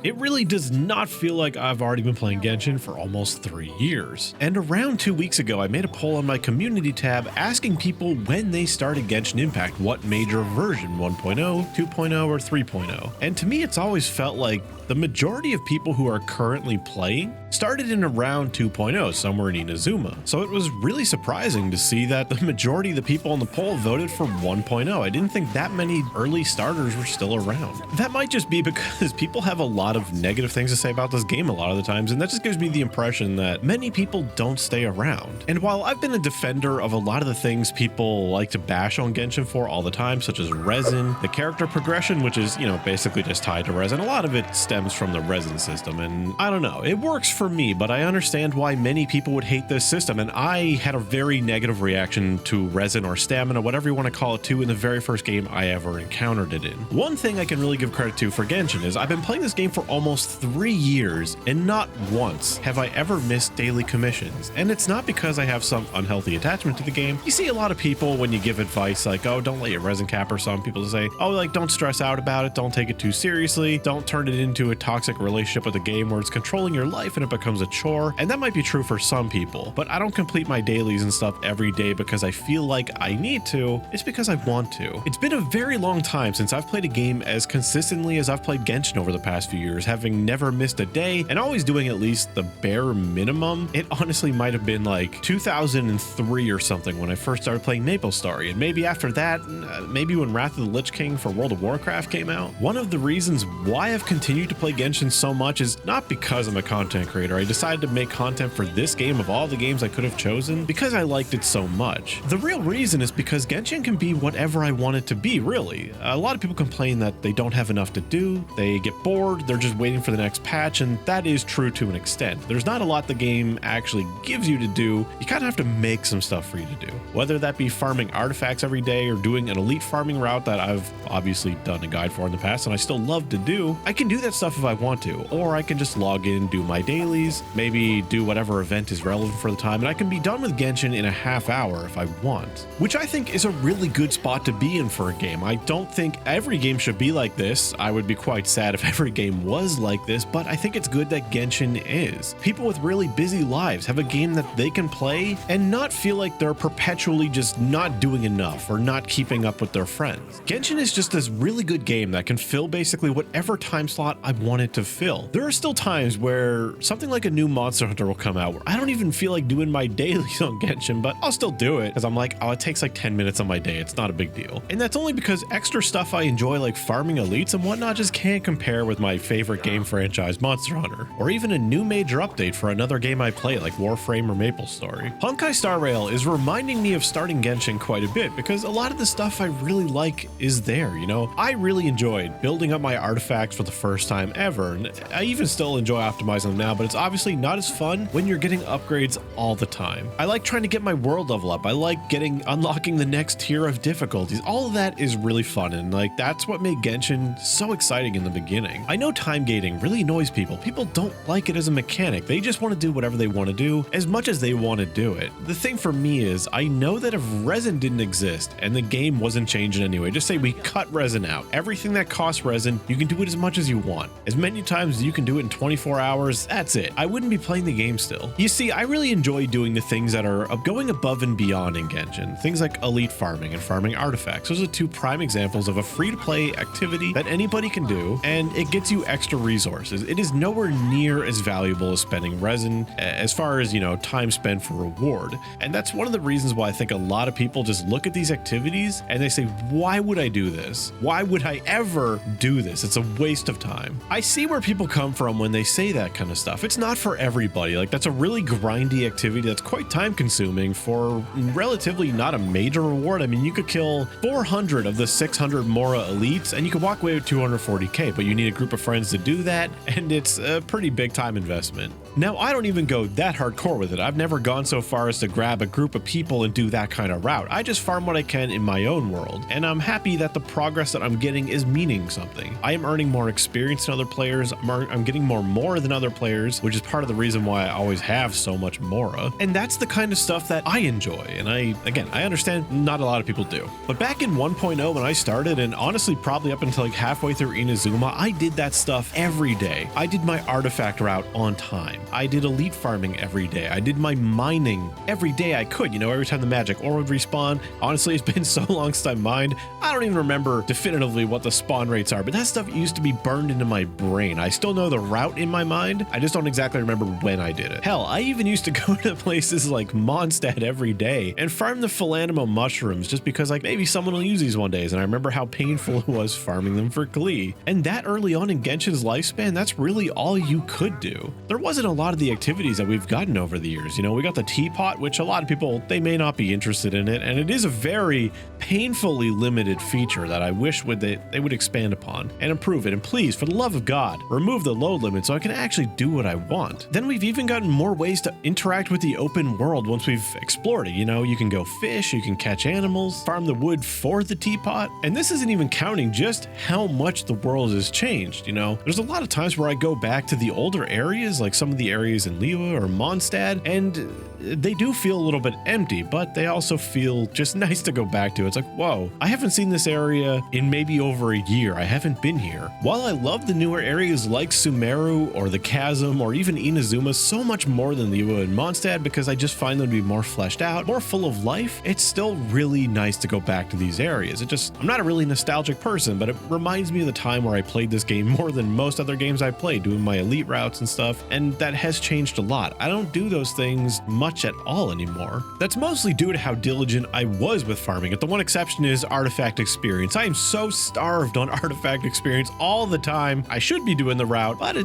It really does not feel like I've already been playing Genshin for almost 3 years. And around 2 weeks ago, I made a poll on my community tab asking people when they started Genshin Impact, what major version, 1.0, 2.0, or 3.0. And to me, it's always felt like the majority of people who are currently playing started in around 2.0, somewhere in Inazuma. So it was really surprising to see that the majority of the people on the poll voted for 1.0. I didn't think that many early starters were still around. That might just be because people have a lot of negative things to say about this game a lot of the times, and that just gives me the impression that many people don't stay around. And while I've been a defender of a lot of the things people like to bash on Genshin for all the time, such as resin, the character progression, which is, basically just tied to resin, a lot of it stems from the resin system, and I don't know, it works for me, but I understand why many people would hate this system, and I had a very negative reaction to resin or stamina, whatever you want to call it, too, in the very first game I ever encountered it in. One thing I can really give credit to for Genshin is I've been playing this game for almost 3 years, and not once have I ever missed daily commissions. And it's not because I have some unhealthy attachment to the game. You see a lot of people when you give advice like, oh, don't let your resin cap, or some people say, oh, like, don't stress out about it, don't take it too seriously, don't turn it into a toxic relationship with the game where it's controlling your life and it becomes a chore. And that might be true for some people, but I don't complete my dailies and stuff every day because I feel like I need to. It's because I want to. It's been a very long time since I've played a game as consistently as I've played Genshin over the past few years, having never missed a day and always doing at least the bare minimum. It honestly might have been like 2003 or something when I first started playing MapleStory, and maybe after that, maybe when Wrath of the Lich King for World of Warcraft came out. One of the reasons why I've continued to play Genshin so much is not because I'm a content creator. I decided to make content for this game of all the games I could have chosen because I liked it so much. The real reason is because Genshin can be whatever I want it to be, really. A lot of people complain that they don't have enough to do, they get bored, they're just waiting for the next patch, and that is true to an extent. There's not a lot the game actually gives you to do. You kind of have to make some stuff for you to do. Whether that be farming artifacts every day or doing an elite farming route that I've obviously done a guide for in the past and I still love to do, I can do that stuff if I want to, or I can just log in, do my dailies, maybe do whatever event is relevant for the time, and I can be done with Genshin in a half hour if I want, which I think is a really good spot to be in for a game. I don't think every game should be like this. I would be quite sad if every game was like this, but I think it's good that Genshin is. People with really busy lives have a game that they can play and not feel like they're perpetually just not doing enough or not keeping up with their friends. Genshin is just this really good game that can fill basically whatever time slot I want it to fill. There are still times where something like a new Monster Hunter will come out where I don't even feel like doing my dailies on Genshin, but I'll still do it because I'm like, oh, it takes like 10 minutes on my day. It's not a big deal. And that's only because extra stuff I enjoy, like farming elites and whatnot, just can't compare with my favorite game franchise, Monster Hunter, or even a new major update for another game I play like Warframe or MapleStory. Honkai Star Rail is reminding me of starting Genshin quite a bit because a lot of the stuff I really like is there, I really enjoyed building up my artifacts for the first time ever, and I even still enjoy optimizing them now, but it's obviously not as fun when you're getting upgrades all the time. I like trying to get my world level up. I like unlocking the next tier of difficulties. All of that is really fun, and that's what made Genshin so exciting in the beginning. I know time gating really annoys people. People don't like it as a mechanic. They just want to do whatever they want to do as much as they want to do it. The thing for me is I know that if resin didn't exist and the game wasn't changing anyway, just say we cut resin out. Everything that costs resin, you can do it as much as you want. As many times as you can do it in 24 hours, that's it. I wouldn't be playing the game still. You see, I really enjoy doing the things that are going above and beyond in Genshin. Things like elite farming and farming artifacts. Those are two prime examples of a free-to-play activity that anybody can do, and it gets you extra resources. It is nowhere near as valuable as spending resin as far as, time spent for reward. And that's one of the reasons why I think a lot of people just look at these activities and they say, why would I do this? Why would I ever do this? It's a waste of time. I see where people come from when they say that kind of stuff. It's not for everybody. That's a really grindy activity that's quite time consuming for relatively not a major reward. I mean, you could kill 400 of the 600 Mora elites and you could walk away with 240k, but you need a group of friends to do that, and it's a pretty big time investment. Now, I don't even go that hardcore with it. I've never gone so far as to grab a group of people and do that kind of route. I just farm what I can in my own world, and I'm happy that the progress that I'm getting is meaning something. I am earning more experience than other players. I'm getting more than other players, which is part of the reason why I always have so much Mora. And that's the kind of stuff that I enjoy. And I understand not a lot of people do. But back in 1.0 when I started, and honestly probably up until halfway through Inazuma, I did that stuff stuff every day. I did my artifact route on time. I did elite farming every day. I did my mining every day I could, you know, every time the magic ore would respawn. Honestly, it's been so long since I mined, I don't even remember definitively what the spawn rates are, but that stuff used to be burned into my brain. I still know the route in my mind. I just don't exactly remember when I did it. Hell, I even used to go to places like Mondstadt every day and farm the Philanimo mushrooms just because like maybe someone will use these one day, and I remember how painful it was farming them for Glee. And that early on in Genshin's lifespan, that's really all you could do. There wasn't a lot of the activities that we've gotten over the years. You know, we got the teapot, which a lot of people, they may not be interested in it, and it is a very painfully limited feature that I wish they would expand upon and improve it. And please, for the love of God, remove the load limit so I can actually do what I want. Then we've even gotten more ways to interact with the open world once we've explored it. You know, you can go fish, you can catch animals, farm the wood for the teapot, and this isn't even counting just how much the world has changed. You know, there's a lot of times where I go back to the older areas, like some of the areas in Liyue or Mondstadt, and they do feel a little bit empty, but they also feel just nice to go back to. It's like, whoa, I haven't seen this area in maybe over a year. I haven't been here. While I love the newer areas like Sumeru or the Chasm or even Inazuma so much more than Liyue and Mondstadt because I just find them to be more fleshed out, more full of life, it's still really nice to go back to these areas. I'm not a really nostalgic person, but it reminds me of the time where I played this game more than most other games I played, doing my elite routes and stuff, and that has changed a lot. I don't do those things much at all anymore. That's mostly due to how diligent I was with farming it. The one exception is artifact experience. I am so starved on artifact experience all the time. I should be doing the route, but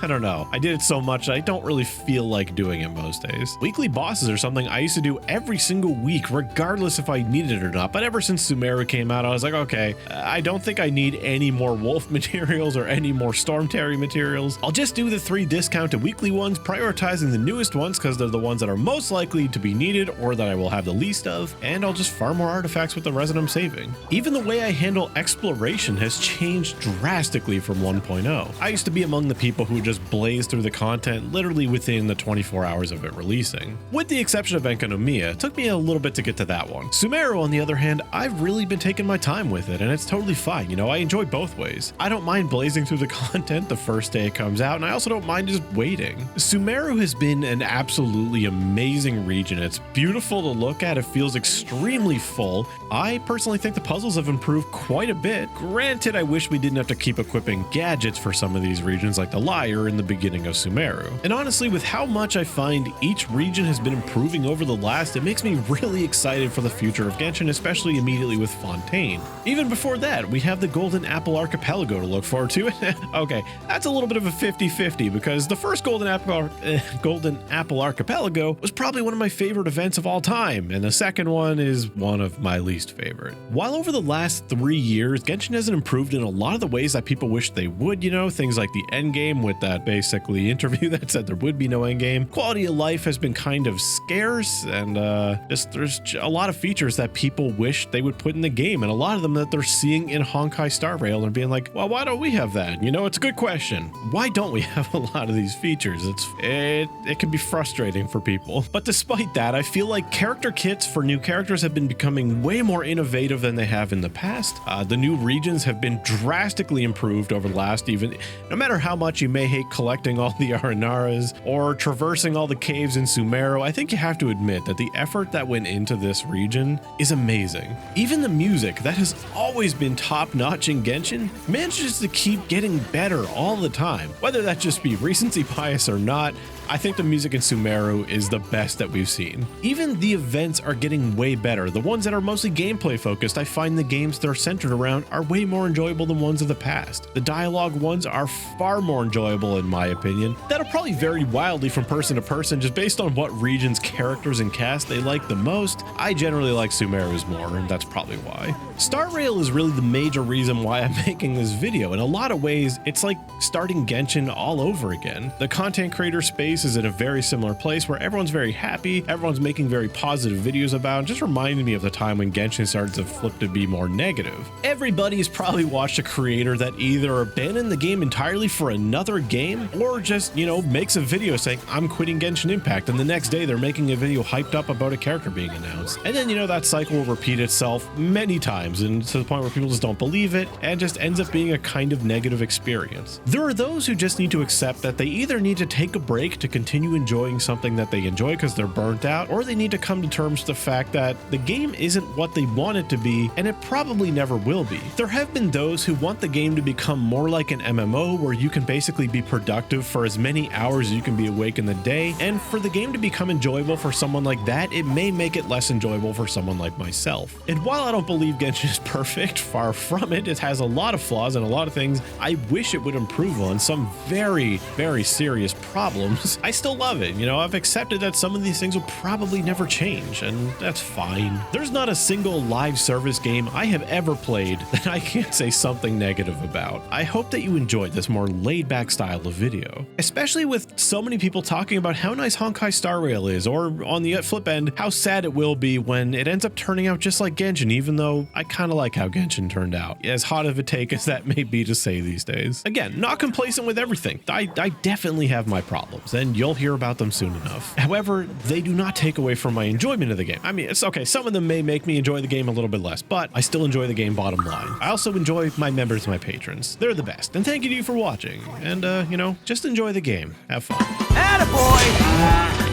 I don't know. I did it so much I don't really feel like doing it most days. Weekly bosses are something I used to do every single week, regardless if I needed it or not. But ever since Sumeru came out, I was like, okay, I don't think I need any more wolf materials or any more storm terry materials. I'll just do the 3 discounted weekly ones, prioritizing the newest ones because they're the ones that are most likely to be needed or that I will have the least of, and I'll just farm more artifacts with the resin I'm saving. Even the way I handle exploration has changed drastically from 1.0. I used to be among the people who would just blaze through the content literally within the 24 hours of it releasing. With the exception of Enkanomiya, it took me a little bit to get to that one. Sumeru, on the other hand, I've really been taking my time with it, and it's totally fine. You know, I enjoy both ways. I don't mind blazing through the content the first day it comes out, and I also don't mind just waiting. Sumeru has been an absolutely amazing region. It's beautiful to look at. It feels extremely full. I personally think the puzzles have improved quite a bit. Granted, I wish we didn't have to keep equipping gadgets for some of these regions like the Lyre in the beginning of Sumeru. And honestly, with how much I find each region has been improving over the last, it makes me really excited for the future of Genshin, especially immediately with Fontaine. Even before that, we have the Golden Apple Archipelago to look forward to. Okay, that's a little bit of a 50-50 because the first Golden Apple Archipelago was probably one of my favorite events of all time, and the second one is one of my least favorite. While over the last 3 years, Genshin hasn't improved in a lot of the ways that people wish they would, you know, things like the endgame with that basically interview that said there would be no endgame. Quality of life has been kind of scarce, and there's a lot of features that people wish they would put in the game, and a lot of them that they're seeing in Honkai Star Rail and being like, well, why don't we have that? You know, it's a good question. Why don't we have a lot of these features? It can be frustrating for people. But despite that, I feel like character kits for new characters have been becoming way more innovative than they have in the past. The new regions have been drastically improved over the last, even no matter how much you may hate collecting all the Aranaras or traversing all the caves in Sumeru, I think you have to admit that the effort that went into this region is amazing. Even the music that has always been top-notch in Genshin manages to keep getting better all the time. Whether that just be recency bias or not, I think the music in Sumeru is the best that we've seen. Even the events are getting way better. The ones that are mostly gameplay focused, I find the games they're centered around are way more enjoyable than ones of the past. The dialogue ones are far more enjoyable in my opinion. That'll probably vary wildly from person to person just based on what region's characters and cast they like the most. I generally like Sumeru's more, and that's probably why. Star Rail is really the major reason why I'm making this video. In a lot of ways, it's like starting Genshin all over again. The content creator space is in a very similar place where everyone's very happy, everyone's making very positive videos about it. Just reminding me of the time when Genshin started to flip to be more negative. Everybody's probably watched a creator that either abandoned the game entirely for another game or just, you know, makes a video saying, I'm quitting Genshin Impact, and the next day they're making a video hyped up about a character being announced. And then, you know, that cycle will repeat itself many times and to the point where people just don't believe it and just ends up being a kind of negative experience. There are those who just need to accept that they either need to take a break to continue enjoying something that they enjoy because they're burnt out, or they need to come to terms with the fact that the game isn't what they want it to be, and it probably never will be. There have been those who want the game to become more like an MMO where you can basically be productive for as many hours as you can be awake in the day, and for the game to become enjoyable for someone like that, it may make it less enjoyable for someone like myself. And while I don't believe Genshin is perfect, far from it, it has a lot of flaws and a lot of things I wish it would improve on, some very, very serious problems. I still love it. You know, I've accepted that some of these things will probably never change, and that's fine. There's not a single live service game I have ever played that I can't say something negative about. I hope that you enjoyed this more laid-back style of video, especially with so many people talking about how nice Honkai Star Rail is, or on the flip end, how sad it will be when it ends up turning out just like Genshin, even though I kind of like how Genshin turned out, as hot of a take as that may be to say these days. Again, not complacent with everything. I definitely have my problems, and you'll hear about them soon enough. However, they do not take away from my enjoyment of the game. I mean, it's okay, some of them may make me enjoy the game a little bit less, but I still enjoy the game, bottom line. I also enjoy my members, my patrons. They're the best, and thank you to you for watching, and you know, just enjoy the game. Have fun. Attaboy!